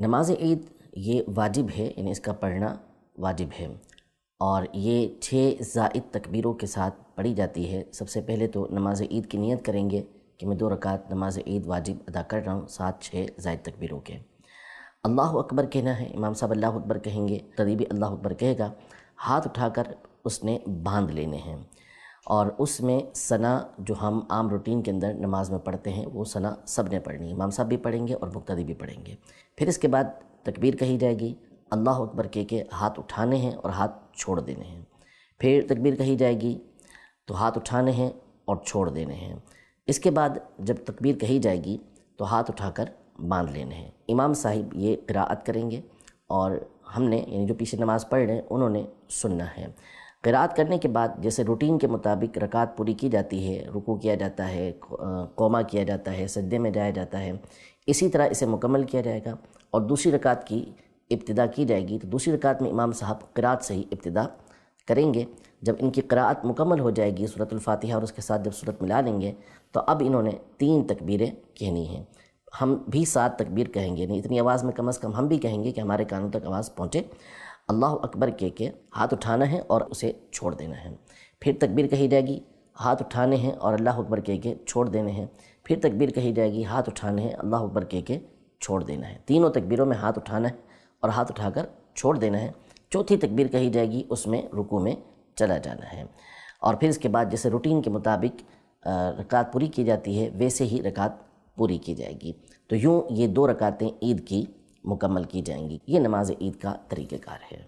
نماز عید یہ واجب ہے، یعنی اس کا پڑھنا واجب ہے، اور یہ 6 زائد تکبیروں کے ساتھ پڑھی جاتی ہے۔ سب سے پہلے تو نماز عید کی نیت کریں گے کہ میں 2 رکعت نماز عید واجب ادا کر رہا ہوں، ساتھ 6 زائد تکبیروں کے۔ اللہ اکبر کہنا ہے، امام صاحب اللہ اکبر کہیں گے، قریبی اللہ اکبر کہے گا، ہاتھ اٹھا کر اس نے باندھ لینے ہیں، اور اس میں ثنا جو ہم عام روٹین کے اندر نماز میں پڑھتے ہیں وہ ثنا سب نے پڑھنی ہے، امام صاحب بھی پڑھیں گے اور مقتدی بھی پڑھیں گے۔ پھر اس کے بعد تکبیر کہی جائے گی، اللہ اکبر کہہ کے ہاتھ اٹھانے ہیں اور ہاتھ چھوڑ دینے ہیں۔ پھر تکبیر کہی جائے گی تو ہاتھ اٹھانے ہیں اور چھوڑ دینے ہیں۔ اس کے بعد جب تکبیر کہی جائے گی تو ہاتھ اٹھا کر باندھ لینے ہیں۔ امام صاحب یہ قراءت کریں گے اور ہم نے، یعنی جو پیچھے نماز پڑھ رہے ہیں انہوں نے سننا ہے۔ قراءت کرنے کے بعد جیسے روٹین کے مطابق رکعت پوری کی جاتی ہے، رکوع کیا جاتا ہے، قوما کیا جاتا ہے، سجدے میں جایا جاتا ہے، اسی طرح اسے مکمل کیا جائے گا، اور دوسری رکعت کی ابتدا کی جائے گی۔ تو دوسری رکعت میں امام صاحب قراءت سے ہی ابتدا کریں گے۔ جب ان کی قراءت مکمل ہو جائے گی سورۃ الفاتحہ اور اس کے ساتھ جب سورت ملا لیں گے تو اب انہوں نے 3 تکبیریں کہنی ہیں۔ ہم بھی 7 تکبیر کہیں گے، نہیں اتنی آواز میں کم از کم ہم بھی کہیں گے کہ ہمارے کانوں تک آواز پہنچے۔ اللہ اکبر کہہ کے ہاتھ اٹھانا ہے اور اسے چھوڑ دینا ہے۔ پھر تکبیر کہی جائے گی، ہاتھ اٹھانے ہیں اور اللہ اکبر کہہ کے چھوڑ دینے ہیں۔ پھر تکبیر کہی جائے گی، ہاتھ اٹھانے ہیں، اللہ اکبر کہہ کے چھوڑ دینا ہے۔ تینوں تکبیروں میں ہاتھ اٹھانا ہے اور ہاتھ اٹھا کر چھوڑ دینا ہے۔ چوتھی تکبیر کہی جائے گی، اس میں رکوع میں چلا جانا ہے، اور پھر اس کے بعد جیسے روٹین کے مطابق رکعت پوری کی جاتی ہے ویسے ہی رکعت پوری کی جائے گی۔ تو یوں یہ 2 رکعتیں عید کی مکمل کی جائیں گی۔ یہ نماز عید کا طریقہ کار ہے۔